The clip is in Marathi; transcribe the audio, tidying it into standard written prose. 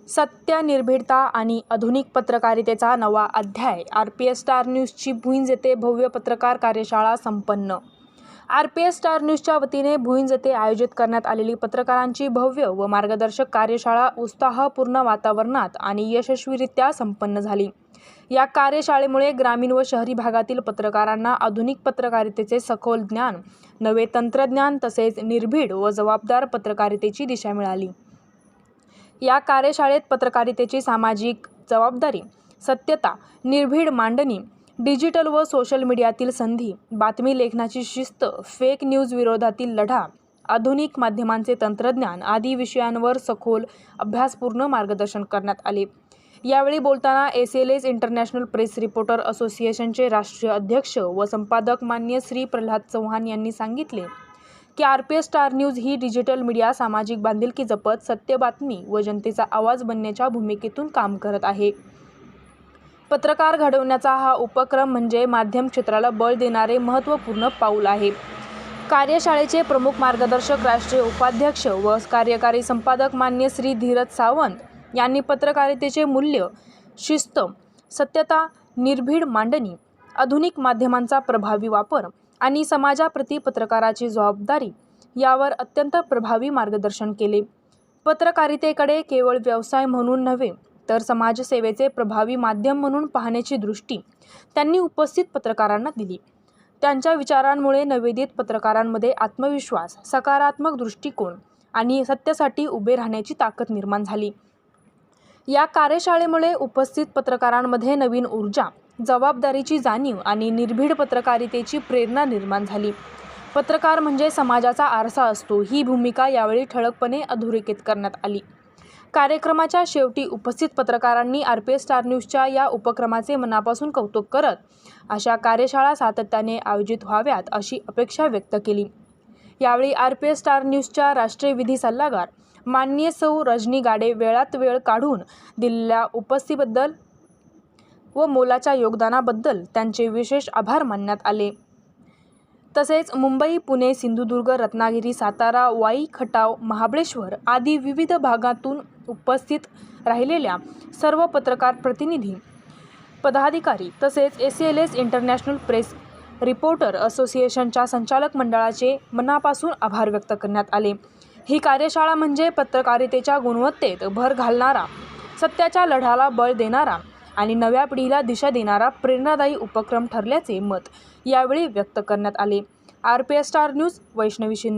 सत्य, निर्भीडता आणि आधुनिक पत्रकारितेचा नवा अध्याय. RPS स्टार न्यूजची भुईंज येथे भव्य पत्रकार कार्यशाळा संपन्न. RPS स्टार न्यूजच्या वतीने भुईंज येथे आयोजित करण्यात आलेली पत्रकारांची भव्य व मार्गदर्शक कार्यशाळा उत्साहपूर्ण वातावरणात आणि यशस्वीरित्या संपन्न झाली. या कार्यशाळेमुळे ग्रामीण व शहरी भागातील पत्रकारांना आधुनिक पत्रकारितेचे सखोल ज्ञान, नवे तंत्रज्ञान तसेच निर्भीड व जबाबदार पत्रकारितेची दिशा मिळाली. या कार्यशाळेत पत्रकारितेची सामाजिक जबाबदारी, सत्यता, निर्भीड मांडणी, डिजिटल व सोशल मीडियातील संधी, बातमी लेखनाची शिस्त, फेक न्यूज विरोधातील लढा, आधुनिक माध्यमांचे तंत्रज्ञान आदी विषयांवर सखोल अभ्यासपूर्ण मार्गदर्शन करण्यात आले. यावेळी बोलताना SLS इंटरनॅशनल प्रेस रिपोर्टर असोसिएशनचे राष्ट्रीय अध्यक्ष व संपादक मान्य श्री प्रल्हाद चव्हाण यांनी सांगितले की RPS स्टार न्यूज ही डिजिटल मीडिया सामाजिक बांधिलकी जपत सत्य बातमी व जनतेचा आवाज बनण्याच्या भूमिकेतून काम करत आहे. पत्रकार घडवण्याचा हा उपक्रम म्हणजे माध्यम क्षेत्राला बळ देणारे महत्त्वपूर्ण पाऊल आहे. कार्यशाळेचे प्रमुख मार्गदर्शक राष्ट्रीय उपाध्यक्ष व कार्यकारी संपादक मान्य श्री धीरज सावंत यांनी पत्रकारितेचे मूल्य, शिस्त, सत्यता, निर्भीड मांडणी, आधुनिक माध्यमांचा प्रभावी वापर आणि समाजाप्रती पत्रकाराची जबाबदारी यावर अत्यंत प्रभावी मार्गदर्शन केले. पत्रकारितेकडे केवळ व्यवसाय म्हणून नव्हे तर समाजसेवेचे प्रभावी माध्यम म्हणून पाहण्याची दृष्टी त्यांनी उपस्थित पत्रकारांना दिली. त्यांच्या विचारांमुळे नवोदित पत्रकारांमध्ये आत्मविश्वास, सकारात्मक दृष्टिकोन आणि सत्यासाठी उभे राहण्याची ताकद निर्माण झाली. या कार्यशाळेमुळे उपस्थित पत्रकारांमध्ये नवीन ऊर्जा, जबाबदारीची जाणीव आणि निर्भीड पत्रकारितेची प्रेरणा निर्माण झाली. पत्रकार म्हणजे समाजाचा आरसा असतो ही भूमिका यावेळी ठळकपणे अधोरेखित करण्यात आली. कार्यक्रमाच्या शेवटी उपस्थित पत्रकारांनी RPS स्टार न्यूजच्या या उपक्रमाचे मनापासून कौतुक करत अशा कार्यशाळा सातत्याने आयोजित व्हाव्यात अशी अपेक्षा व्यक्त केली. यावेळी RPS स्टार न्यूजच्या राष्ट्रीय विधी सल्लागार माननीय सौ रजनी गाडे वेळात वेळ काढून दिलेल्या उपस्थितीबद्दल व मोलाच्या योगदानाबद्दल त्यांचे विशेष आभार मानण्यात आले. तसेच मुंबई, पुणे, सिंधुदुर्ग, रत्नागिरी, सातारा, वाई, खटाव, महाबळेश्वर आदी विविध भागातून उपस्थित राहिलेल्या सर्व पत्रकार प्रतिनिधी, पदाधिकारी तसेच SLS इंटरनॅशनल प्रेस रिपोर्टर असोसिएशनच्या संचालक मंडळाचे मनापासून आभार व्यक्त करण्यात आले. ही कार्यशाळा म्हणजे पत्रकारितेच्या गुणवत्तेत भर घालणारा, सत्याच्या लढ्याला बळ देणारा आणि नव्या पिढीला दिशा देणारा प्रेरणादायी उपक्रम ठरल्याचे मत यावेळी व्यक्त करण्यात आले. RPS star news, Vaishnavi Shinde.